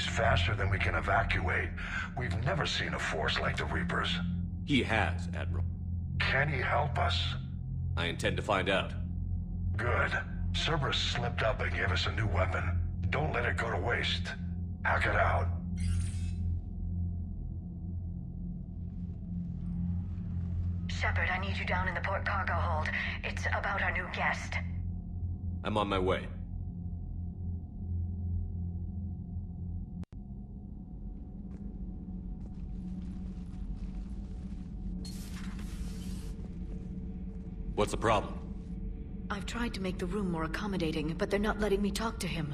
casualties faster than we can evacuate. We've never seen a force like the Reapers. He has, Admiral. Can he help us? I intend to find out. Good. Cerberus slipped up and gave us a new weapon. Don't let it go to waste. Hack it out. Shepherd, I need you down in the port cargo hold. It's about our new guest. I'm on my way. What's the problem? I've tried to make the room more accommodating, but they're not letting me talk to him.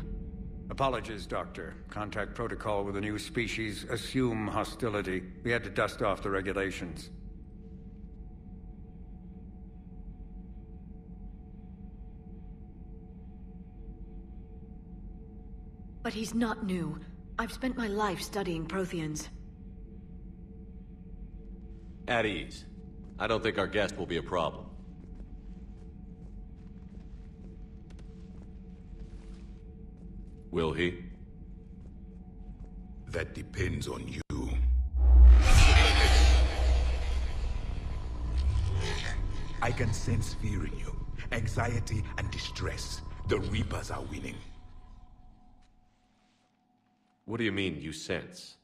Apologies, Doctor. Contact protocol with a new species. Assume hostility. We had to dust off the regulations. But he's not new. I've spent my life studying Protheans. At ease. I don't think our guest will be a problem. Will he? That depends on you. I can sense fear in you. Anxiety and distress. The Reapers are winning. What do you mean, you sense?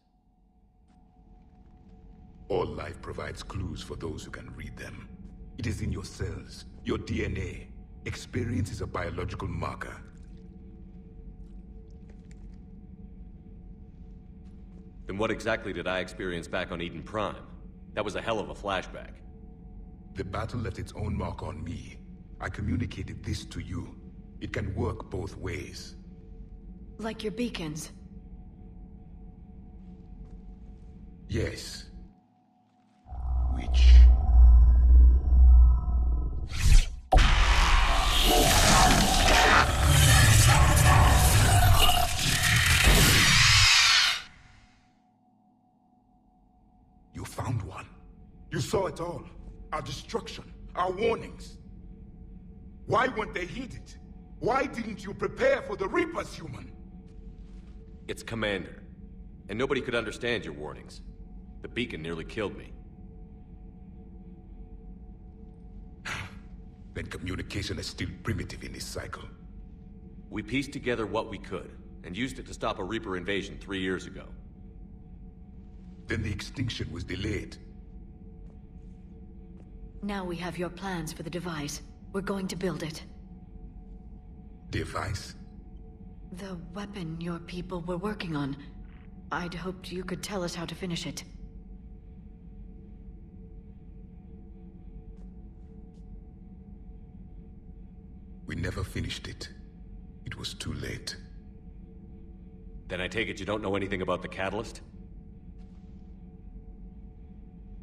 All life provides clues for those who can read them. It is in your cells, your DNA. Experience is a biological marker. Then what exactly did I experience back on Eden Prime? That was a hell of a flashback. The battle left its own mark on me. I communicated this to you. It can work both ways. Like your beacons. Yes. Which... You found one. You saw it all. Our destruction, our warnings. Why weren't they heeded? Why didn't you prepare for the Reapers, human? It's Commander. And nobody could understand your warnings. The beacon nearly killed me. Then communication is still primitive in this cycle. We pieced together what we could, and used it to stop a Reaper invasion 3 years ago. Then the extinction was delayed. Now we have your plans for the device. We're going to build it. Device? The weapon your people were working on. I'd hoped you could tell us how to finish it. We never finished it. It was too late. Then I take it you don't know anything about the catalyst?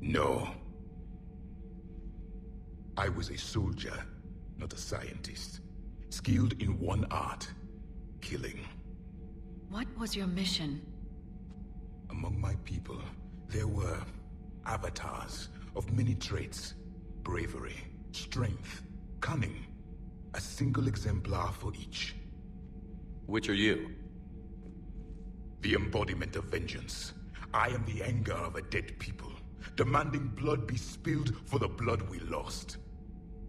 No. I was a soldier, not a scientist. Skilled in one art, killing. What was your mission? Among my people, there were avatars of many traits. Bravery, strength, cunning. A single exemplar for each. Which are you? The embodiment of vengeance. I am the anger of a dead people, demanding blood be spilled for the blood we lost.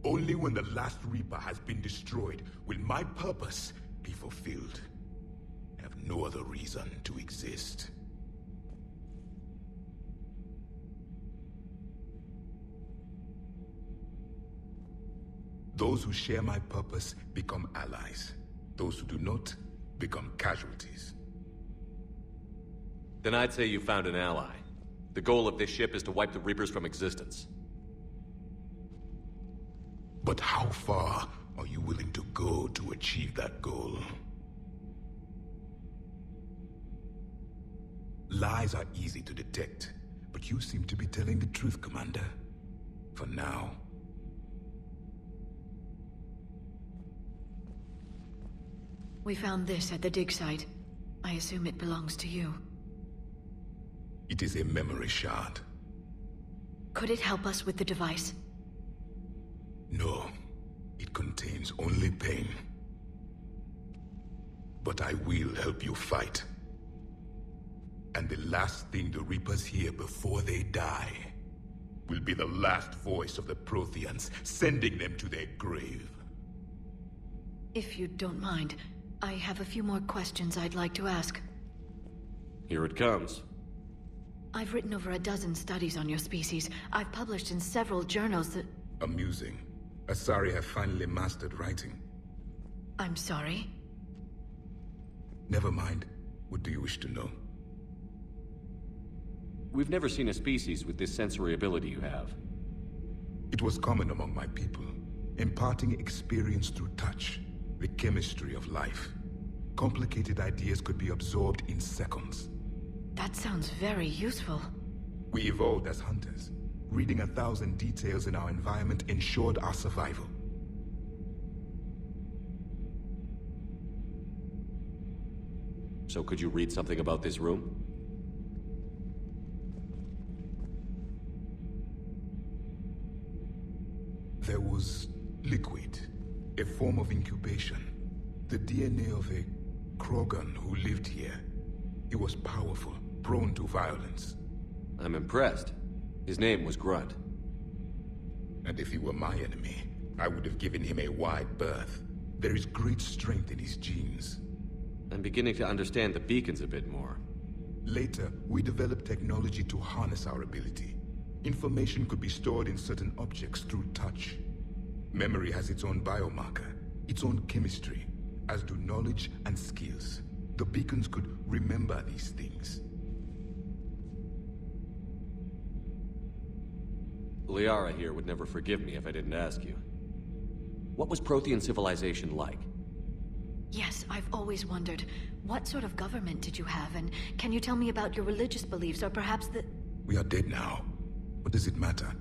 Only when the last Reaper has been destroyed will my purpose be fulfilled. I have no other reason to exist. Those who share my purpose become allies. Those who do not become casualties. Then I'd say you found an ally. The goal of this ship is to wipe the Reapers from existence. But how far are you willing to go to achieve that goal? Lies are easy to detect, but you seem to be telling the truth, Commander. For now. We found this at the dig site. I assume it belongs to you. It is a memory shard. Could it help us with the device? No. It contains only pain. But I will help you fight. And the last thing the Reapers hear before they die will be the last voice of the Protheans, sending them to their grave. If you don't mind, I have a few more questions I'd like to ask. Here it comes. I've written over a dozen studies on your species. I've published in several journals that... Amusing. Asari have finally mastered writing. I'm sorry? Never mind. What do you wish to know? We've never seen a species with this sensory ability you have. It was common among my people, imparting experience through touch, the chemistry of life. Complicated ideas could be absorbed in seconds. That sounds very useful. We evolved as hunters. Reading 1,000 details in our environment ensured our survival. So could you read something about this room? There was liquid, a form of incubation. The DNA of a Krogan who lived here. He was powerful, prone to violence. I'm impressed. His name was Grunt. And if he were my enemy, I would have given him a wide berth. There is great strength in his genes. I'm beginning to understand the beacons a bit more. Later, we developed technology to harness our ability. Information could be stored in certain objects through touch. Memory has its own biomarker, its own chemistry, as do knowledge and skills. The beacons could remember these things. Liara here would never forgive me if I didn't ask you. What was Prothean civilization like? Yes, I've always wondered, what sort of government did you have, and can you tell me about your religious beliefs, or perhaps the... We are dead now. What does it matter?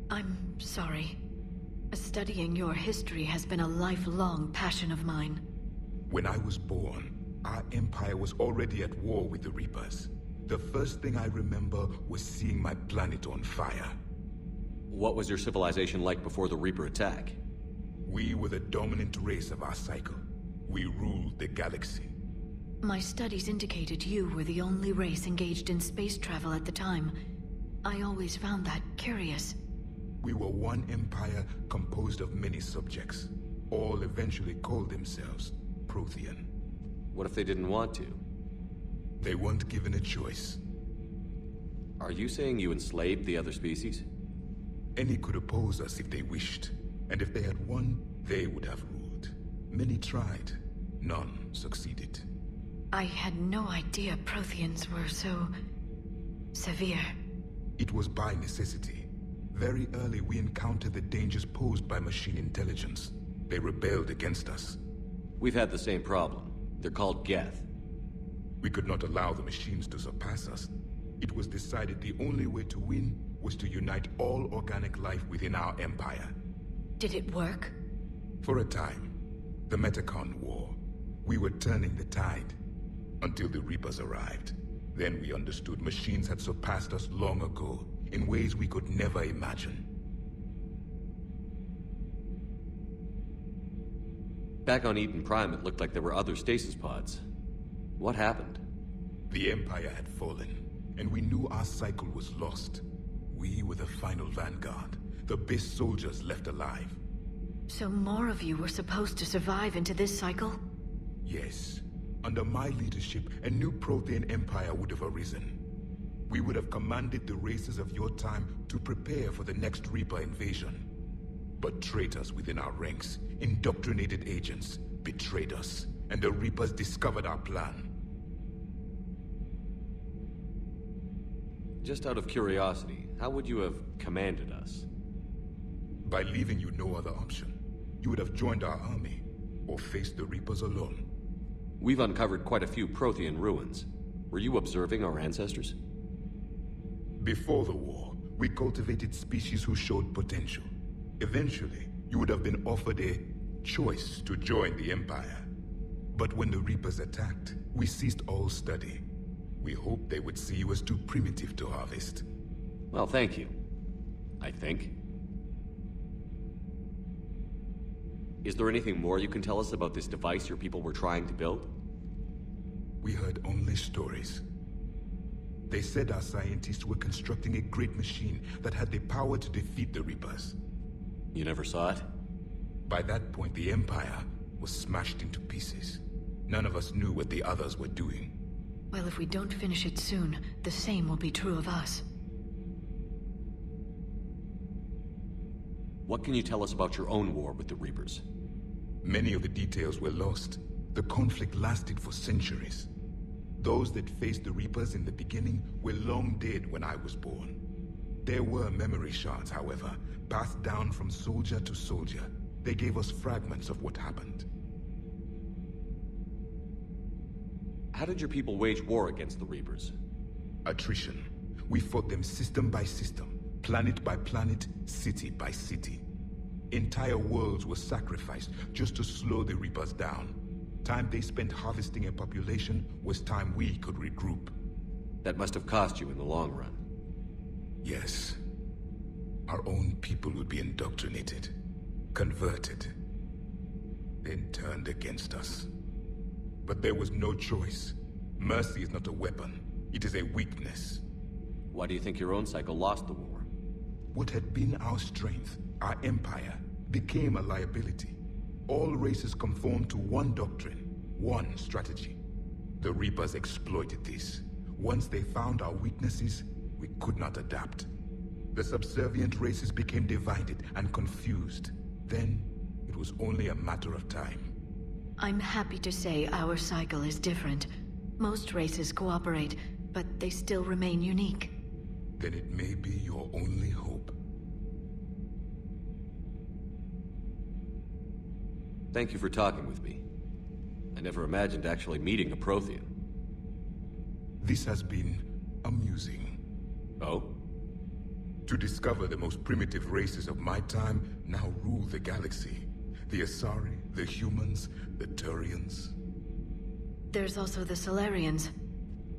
I'm sorry. Studying your history has been a lifelong passion of mine. When I was born, our empire was already at war with the Reapers. The first thing I remember was seeing my planet on fire. What was your civilization like before the Reaper attack? We were the dominant race of our cycle. We ruled the galaxy. My studies indicated you were the only race engaged in space travel at the time. I always found that curious. We were one empire composed of many subjects. All eventually called themselves Prothean. What if they didn't want to? They weren't given a choice. Are you saying you enslaved the other species? Any could oppose us if they wished. And if they had won, they would have ruled. Many tried. None succeeded. I had no idea Protheans were so... severe. It was by necessity. Very early we encountered the dangers posed by machine intelligence. They rebelled against us. We've had the same problem. They're called Geth. We could not allow the machines to surpass us. It was decided the only way to win was to unite all organic life within our empire. Did it work? For a time. The Metacon War. We were turning the tide. Until the Reapers arrived. Then we understood machines had surpassed us long ago, in ways we could never imagine. Back on Eden Prime, it looked like there were other stasis pods. What happened? The Empire had fallen, and we knew our cycle was lost. We were the final vanguard, the best soldiers left alive. So more of you were supposed to survive into this cycle? Yes. Under my leadership, a new Prothean Empire would have arisen. We would have commanded the races of your time to prepare for the next Reaper invasion. But traitors within our ranks, indoctrinated agents, betrayed us, and the Reapers discovered our plan. Just out of curiosity, how would you have commanded us? By leaving you no other option. You would have joined our army, or faced the Reapers alone. We've uncovered quite a few Prothean ruins. Were you observing our ancestors? Before the war, we cultivated species who showed potential. Eventually, you would have been offered a choice to join the Empire. But when the Reapers attacked, we ceased all study. We hoped they would see you as too primitive to harvest. Well, thank you. I think. Is there anything more you can tell us about this device your people were trying to build? We heard only stories. They said our scientists were constructing a great machine that had the power to defeat the Reapers. You never saw it? By that point, the Empire was smashed into pieces. None of us knew what the others were doing. Well, if we don't finish it soon, the same will be true of us. What can you tell us about your own war with the Reapers? Many of the details were lost. The conflict lasted for centuries. Those that faced the Reapers in the beginning were long dead when I was born. There were memory shards, however, passed down from soldier to soldier. They gave us fragments of what happened. How did your people wage war against the Reapers? Attrition. We fought them system by system, planet by planet, city by city. Entire worlds were sacrificed just to slow the Reapers down. Time they spent harvesting a population was time we could regroup. That must have cost you in the long run. Yes. Our own people would be indoctrinated, converted, then turned against us. But there was no choice. Mercy is not a weapon. It is a weakness. Why do you think your own cycle lost the war? What had been our strength, our empire, became a liability. All races conformed to one doctrine, one strategy. The Reapers exploited this. Once they found our weaknesses, we could not adapt. The subservient races became divided and confused. Then, it was only a matter of time. I'm happy to say our cycle is different. Most races cooperate, but they still remain unique. Then it may be your only hope. Thank you for talking with me. I never imagined actually meeting a Prothean. This has been amusing. Oh? To discover the most primitive races of my time now rule the galaxy. The Asari, the humans, the Turians. There's also the Solarians.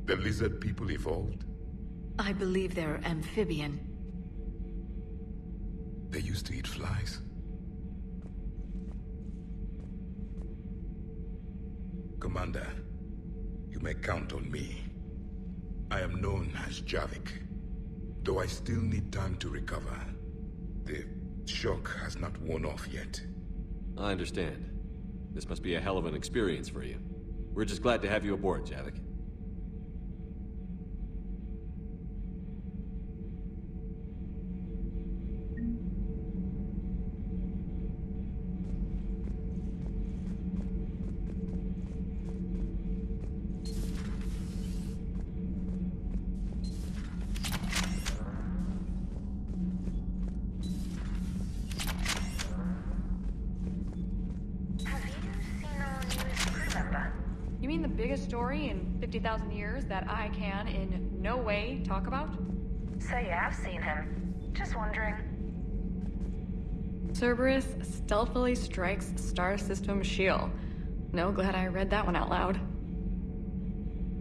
The lizard people evolved. I believe they're amphibian. They used to eat flies. Commander, you may count on me. I am known as Javik, though I still need time to recover. The shock has not worn off yet. I understand. This must be a hell of an experience for you. We're just glad to have you aboard, Javik. You mean the biggest story in 50,000 years that I can in no way talk about? So you have seen him. Just wondering. Cerberus stealthily strikes Star System shield. No, glad I read that one out loud.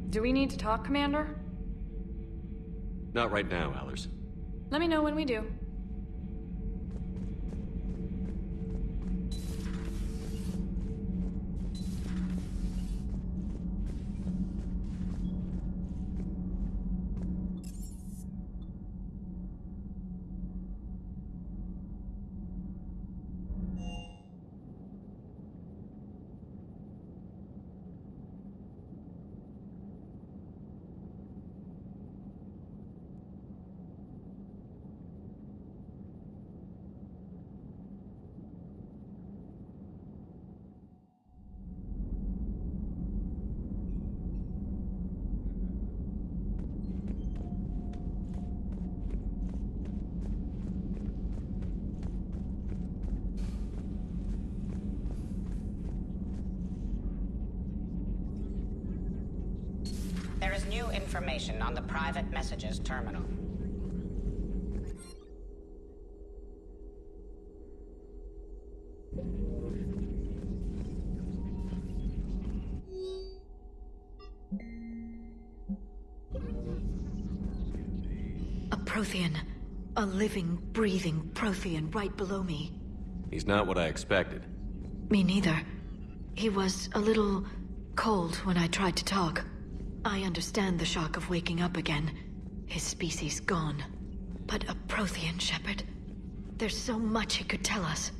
Do we need to talk, Commander? Not right now, Allers. Let me know when we do. There is new information on the private messages terminal. A Prothean. A living, breathing Prothean right below me. He's not what I expected. Me neither. He was a little cold when I tried to talk. I understand the shock of waking up again. His species gone. But a Prothean Shepherd? There's so much it could tell us.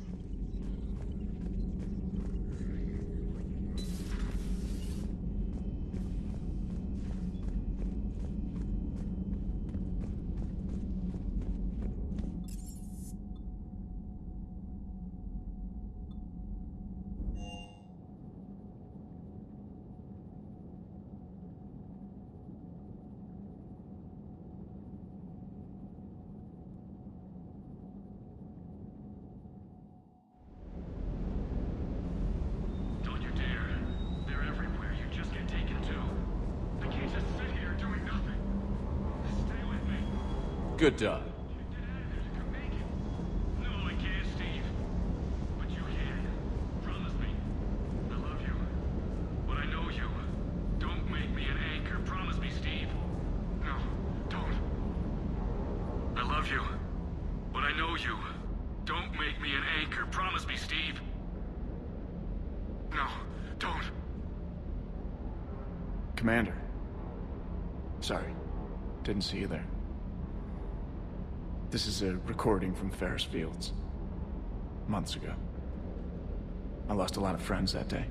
Good dog. No, I can't, Steve. But you can. Promise me. I love you. But I know you. Don't make me an anchor. Promise me, Steve. No, don't. I love you. But I know you. Don't make me an anchor. Promise me, Steve. No, don't. Commander. Sorry. Didn't see you there. This is a recording from Ferris Fields. Months ago. I lost a lot of friends that day.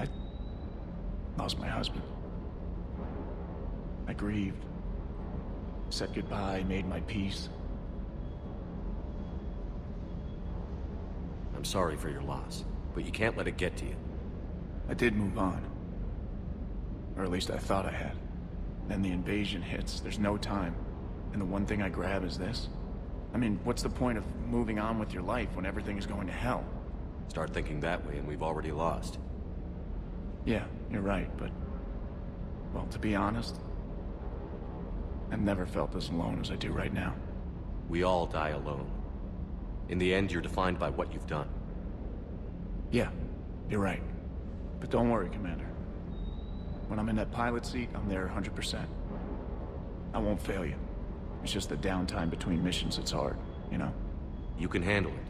I lost my husband. I grieved. Said goodbye, made my peace. I'm sorry for your loss, but you can't let it get to you. I did move on. Or at least I thought I had. Then the invasion hits, there's no time. And the one thing I grab is this? I mean, what's the point of moving on with your life when everything is going to hell? Start thinking that way and we've already lost. Yeah, you're right, but... well, to be honest... I've never felt as alone as I do right now. We all die alone. In the end, you're defined by what you've done. Yeah, you're right. But don't worry, Commander. When I'm in that pilot seat, I'm there 100%. I won't fail you. It's just the downtime between missions that's hard, you know? You can handle it.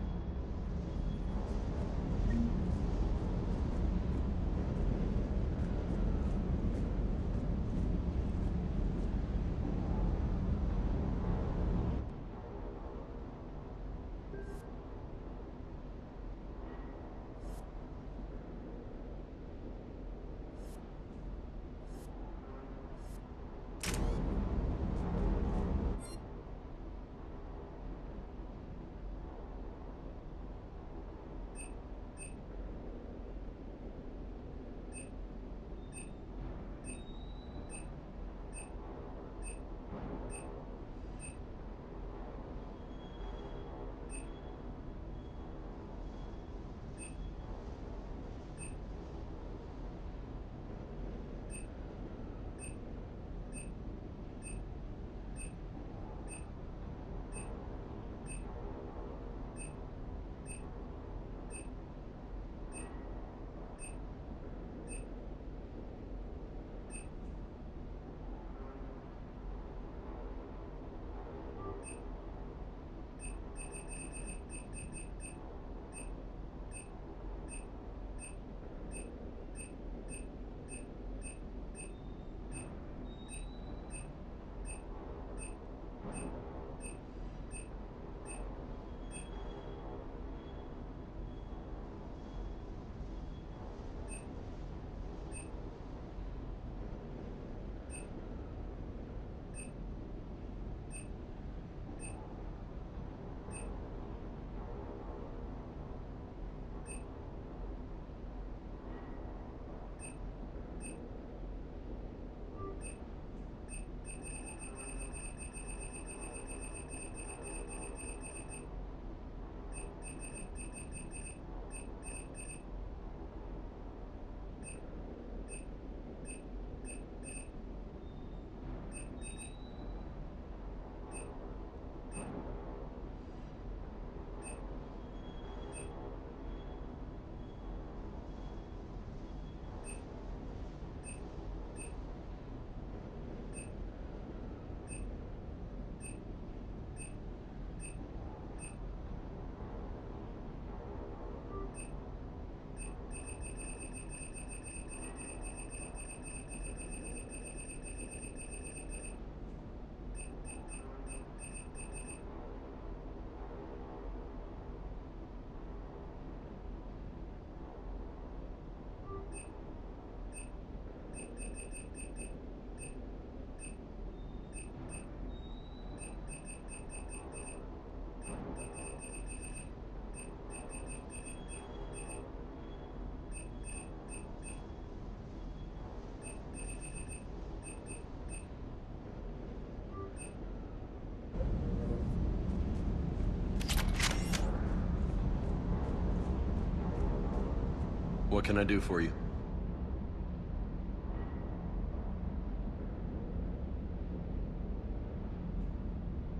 What can I do for you?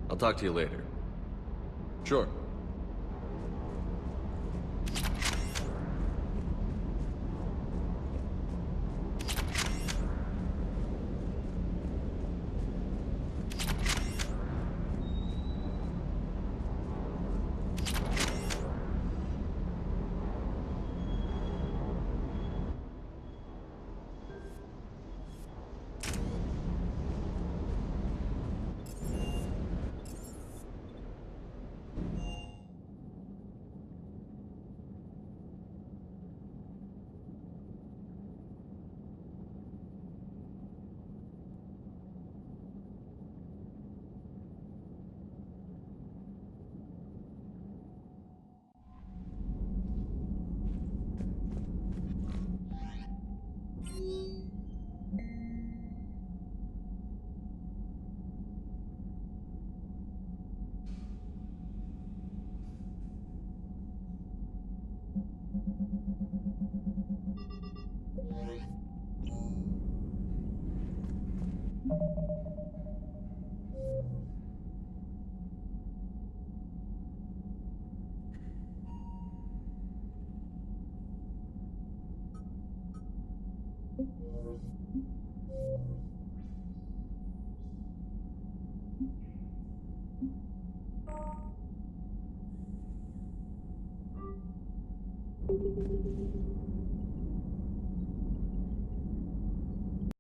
I'll talk to you later. Sure.